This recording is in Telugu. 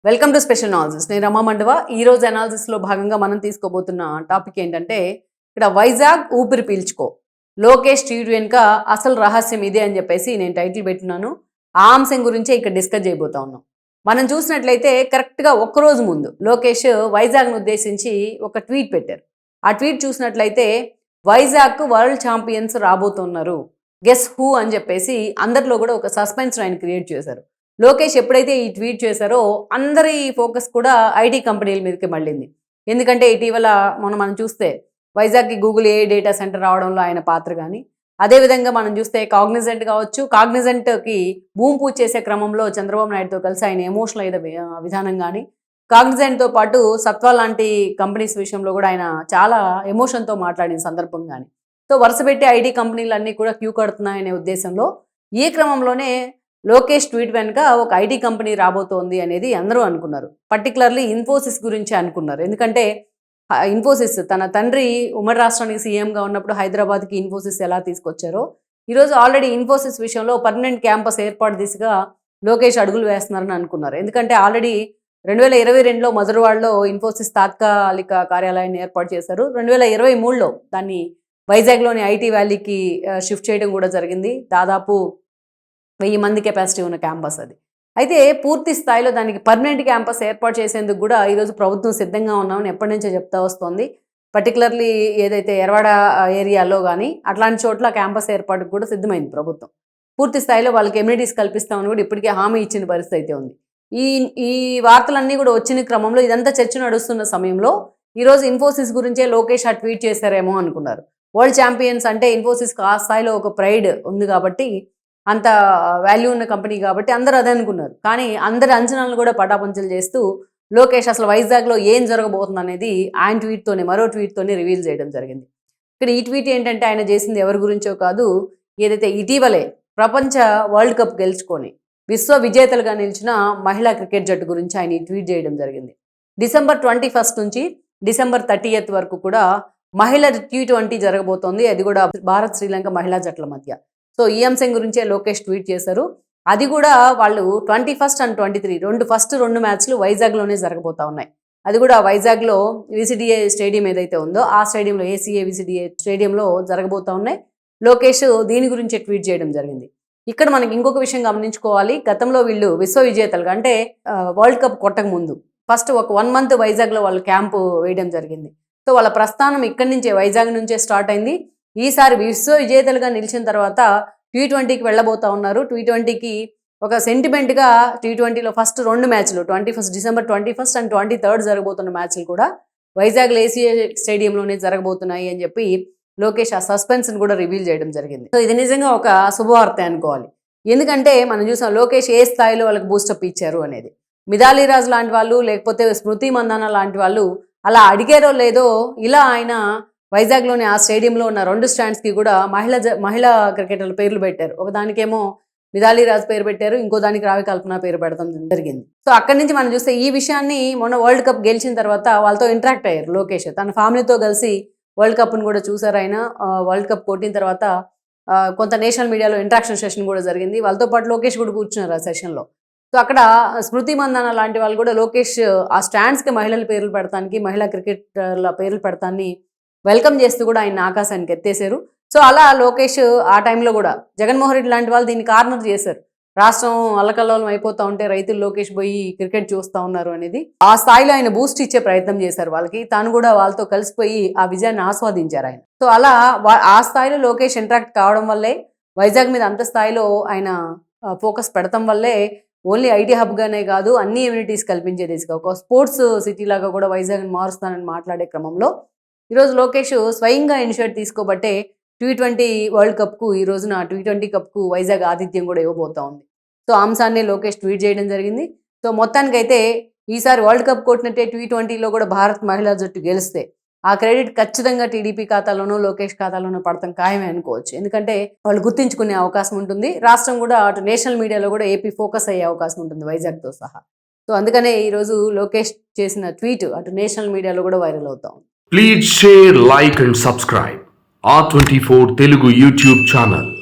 Welcome to special analysis. నేను రమా మండవ. ఈ రోజు అనాలిసిస్లో భాగంగా మనం తీసుకోబోతున్న టాపిక్ ఏంటంటే, ఇక్కడ వైజాగ్ ఊపిరి పీల్చుకో, లోకేష్ ట్వీట్ వెనుక అసలు రహస్యం ఇదే అని చెప్పేసి నేను టైటిల్ పెట్టినాను. ఆ అంశం గురించే ఇక్కడ డిస్కస్ చేయబోతా ఉన్నాం. మనం చూసినట్లయితే కరెక్ట్గా ఒక్కరోజు ముందు లోకేష్ వైజాగ్ను ఉద్దేశించి ఒక ట్వీట్ పెట్టారు. ఆ ట్వీట్ చూసినట్లయితే వైజాగ్కు వరల్డ్ ఛాంపియన్స్ రాబోతున్నారు, గెస్ హూ అని చెప్పేసి అందరిలో కూడా ఒక సస్పెన్స్ ఆయన క్రియేట్ చేశారు. లోకేష్ ఎప్పుడైతే ఈ ట్వీట్ చేశారో అందరి ఫోకస్ కూడా ఐటీ కంపెనీల మీదకి మళ్ళింది. ఎందుకంటే ఇటీవల మనం చూస్తే వైజాగ్కి గూగుల్ ఏ డేటా సెంటర్ రావడంలో ఆయన పాత్ర కానీ, అదేవిధంగా మనం చూస్తే కాగ్నిజెంట్ కావచ్చు, కాగ్నిజెంట్కి భూమి పూజ చేసే క్రమంలో చంద్రబాబు నాయుడుతో కలిసి ఆయన ఎమోషనల్ అయిన విధానం కానీ, కాగ్నిజెంట్తో పాటు సత్వా లాంటి కంపెనీస్ విషయంలో కూడా ఆయన చాలా ఎమోషన్తో మాట్లాడిన సందర్భం కానీ, సో వరుస పెట్టి ఐటీ కంపెనీలన్నీ కూడా క్యూ కడుతున్నాయనే ఉద్దేశంలో ఈ క్రమంలోనే లోకేష్ ట్వీట్ వెనుక ఒక ఐటీ కంపెనీ రాబోతోంది అనేది అందరూ అనుకున్నారు. పర్టికులర్లీ ఇన్ఫోసిస్ గురించి అనుకున్నారు. ఎందుకంటే ఇన్ఫోసిస్ తన తండ్రి ఉమ్మడి రాష్ట్రానికి సీఎంగా ఉన్నప్పుడు హైదరాబాద్కి ఇన్ఫోసిస్ ఎలా తీసుకొచ్చారో, ఈరోజు ఆల్రెడీ ఇన్ఫోసిస్ విషయంలో పర్మనెంట్ క్యాంపస్ ఏర్పాటు దిశగా లోకేష్ అడుగులు వేస్తున్నారని అనుకున్నారు. ఎందుకంటే ఆల్రెడీ 2022లో మధురవాడలో ఇన్ఫోసిస్ తాత్కాలిక కార్యాలయాన్ని ఏర్పాటు చేశారు. 2023లో దాన్ని వైజాగ్లోని ఐటీ వ్యాలీకి షిఫ్ట్ చేయడం కూడా జరిగింది. దాదాపు 1000 మంది కెపాసిటీ ఉన్న క్యాంపస్ అది. అయితే పూర్తి స్థాయిలో దానికి పర్మనెంట్ క్యాంపస్ ఏర్పాటు చేసేందుకు కూడా ఈరోజు ప్రభుత్వం సిద్ధంగా ఉన్నామని ఎప్పటి నుంచో చెప్తా వస్తుంది. పర్టికులర్లీ ఏదైతే ఎర్వాడ ఏరియాలో కానీ అట్లాంటి చోట్ల క్యాంపస్ ఏర్పాటుకు కూడా సిద్ధమైంది ప్రభుత్వం. పూర్తి స్థాయిలో వాళ్ళకి ఎమ్యూనిటీస్ కల్పిస్తామని కూడా ఇప్పటికే హామీ ఇచ్చిన పరిస్థితి అయితే ఉంది. ఈ ఈ వార్తలన్నీ కూడా వచ్చిన క్రమంలో ఇదంతా చర్చ నడుస్తున్న సమయంలో ఈరోజు ఇన్ఫోసిస్ గురించే లోకేష్ ఆ ట్వీట్ చేశారేమో అనుకున్నారు. వరల్డ్ ఛాంపియన్స్ అంటే ఇన్ఫోసిస్కి ఆ స్థాయిలో ఒక ప్రైడ్ ఉంది కాబట్టి, అంత వాల్యూ ఉన్న కంపెనీ కాబట్టి అందరూ అదే అనుకున్నారు. కానీ అందరి అంచనాలను కూడా పటాపంచలు చేస్తూ లోకేష్ అసలు వైజాగ్లో ఏం జరగబోతుంది అనేది ఆయన ట్వీట్తోనే, మరో ట్వీట్తోనే రివీల్ చేయడం జరిగింది. ఇక్కడ ఈ ట్వీట్ ఏంటంటే ఆయన చేసింది ఎవరి గురించో కాదు, ఏదైతే ఇటీవలే ప్రపంచ వరల్డ్ కప్ గెలుచుకొని విశ్వ విజేతలుగా నిలిచిన మహిళా క్రికెట్ జట్టు గురించి ఆయన ఈ ట్వీట్ చేయడం జరిగింది. December 21 నుంచి December 30 వరకు కూడా మహిళ T20 జరగబోతోంది. అది కూడా భారత్ శ్రీలంక మహిళా జట్ల మధ్య. సో ఈ అంశం గురించే లోకేష్ ట్వీట్ చేశారు. అది కూడా వాళ్ళు 21 and 23 ఫస్ట్ రెండు మ్యాచ్లు వైజాగ్లోనే జరగబోతా ఉన్నాయి. అది కూడా వైజాగ్లో విసిడిఏ స్టేడియం ఏదైతే ఉందో ఆ స్టేడియంలో, ఏసీఏ విసిడిఏ స్టేడియంలో జరగబోతా ఉన్నాయి. లోకేష్ దీని గురించి ట్వీట్ చేయడం జరిగింది. ఇక్కడ మనకి ఇంకొక విషయం గమనించుకోవాలి. గతంలో వీళ్ళు విశ్వ విజేతలుగా అంటే వరల్డ్ కప్ కొట్టక ముందు ఫస్ట్ ఒక 1 month వైజాగ్లో వాళ్ళు క్యాంపు వేయడం జరిగింది. సో వాళ్ళ ప్రస్థానం ఇక్కడి నుంచే, వైజాగ్ నుంచే స్టార్ట్ అయింది. ఈసారి విశ్వ విజేతలుగా నిలిచిన తర్వాత T20కి వెళ్ళబోతా ఉన్నారు. T20కి ఒక సెంటిమెంట్గా T20లో ఫస్ట్ రెండు మ్యాచ్లు December 21 and 23 జరగబోతున్న మ్యాచ్లు కూడా వైజాగ్లో ఏసీఏ స్టేడియంలోనే జరగబోతున్నాయి అని చెప్పి లోకేష్ ఆ సస్పెన్స్ని కూడా రివీల్ చేయడం జరిగింది. సో ఇది నిజంగా ఒక శుభవార్త అనుకోవాలి. ఎందుకంటే మనం చూసాం లోకేష్ ఏ స్థాయిలో వాళ్ళకి బూస్టప్ ఇచ్చారు అనేది. మిథాలీ రాజ్ లాంటి వాళ్ళు, లేకపోతే స్మృతి మందాన లాంటి వాళ్ళు అలా అడిగారో లేదో, ఇలా ఆయన వైజాగ్లోని ఆ స్టేడియంలో ఉన్న 2 స్టాండ్స్కి కూడా మహిళా క్రికెటర్ల పేర్లు పెట్టారు. ఒకదానికేమో మిథాలీ రాజ్ పేరు పెట్టారు, ఇంకో దానికి రావి కల్పన పేరు పెడతాం జరిగింది. సో అక్కడి నుంచి మనం చూస్తే ఈ విషయాన్ని మొన్న వరల్డ్ కప్ గెలిచిన తర్వాత వాళ్ళతో ఇంటరాక్ట్ అయ్యారు లోకేష్. తన ఫ్యామిలీతో కలిసి వరల్డ్ కప్ను కూడా చూసారు ఆయన. వరల్డ్ కప్ కొట్టిన తర్వాత కొంత నేషనల్ మీడియాలో ఇంటరాక్షన్ సెషన్ కూడా జరిగింది. వాళ్ళతో పాటు లోకేష్ కూడా కూర్చున్నారు ఆ సెషన్లో. సో అక్కడ స్మృతి మందాన లాంటి వాళ్ళు కూడా లోకేష్ ఆ స్టాండ్స్కి మహిళల పేర్లు పెడతానికి, మహిళా క్రికెటర్ల పేర్లు పెడతాన్ని వెల్కమ్ చేస్తూ కూడా ఆయన ఆకాశానికి ఎత్తేసారు. సో అలా లోకేష్ ఆ టైంలో కూడా జగన్మోహన్ రెడ్డి లాంటి వాళ్ళు దీన్ని కార్నర్ చేశారు. రాష్ట్రం అల్లకల్లోలం అయిపోతూ ఉంటే రైతులు లోకేష్ పోయి క్రికెట్ చూస్తూ ఉన్నారు అనేది, ఆ స్థాయిలో ఆయన బూస్ట్ ఇచ్చే ప్రయత్నం చేశారు వాళ్ళకి. తాను కూడా వాళ్ళతో కలిసిపోయి ఆ విజయాన్ని ఆస్వాదించారు ఆయన. సో అలా ఆ స్థాయిలో లోకేష్ ఇంటరాక్ట్ కావడం వల్లే, వైజాగ్ మీద అంత స్థాయిలో ఆయన ఫోకస్ పెడతాం వల్లే ఓన్లీ ఐటీ హబ్గానే కాదు, అన్ని ఎమ్యూనిటీస్ కల్పించే దిశగా ఒక స్పోర్ట్స్ సిటీ లాగా కూడా వైజాగ్ని మారుస్తానని మాట్లాడే క్రమంలో ఈరోజు లోకేష్ స్వయంగా ఇనిషియేటివ్ తీసుకోబట్టే T20 వరల్డ్ కప్కు, ఈ రోజున T20 కప్కు వైజాగ్ ఆతిథ్యం కూడా ఇవ్వబోతా ఉంది. సో ఆ అంశాన్ని లోకేష్ ట్వీట్ చేయడం జరిగింది. సో మొత్తానికైతే ఈసారి వరల్డ్ కప్ కొట్టినట్టే T20లో కూడా భారత్ మహిళా జట్టు గెలిస్తే ఆ క్రెడిట్ ఖచ్చితంగా టీడీపీ ఖాతాలోనో లోకేష్ ఖాతాలోనో పడతాం ఖాయమే అనుకోవచ్చు. ఎందుకంటే వాళ్ళు గుర్తించుకునే అవకాశం ఉంటుంది. రాష్ట్రం కూడా అటు నేషనల్ మీడియాలో కూడా ఏపీ ఫోకస్ అయ్యే అవకాశం ఉంటుంది వైజాగ్తో సహా. సో అందుకనే ఈరోజు లోకేష్ చేసిన ట్వీట్ అటు నేషనల్ మీడియాలో కూడా వైరల్ అవుతా ఉంది. Please share, like and subscribe R24 Telugu YouTube channel.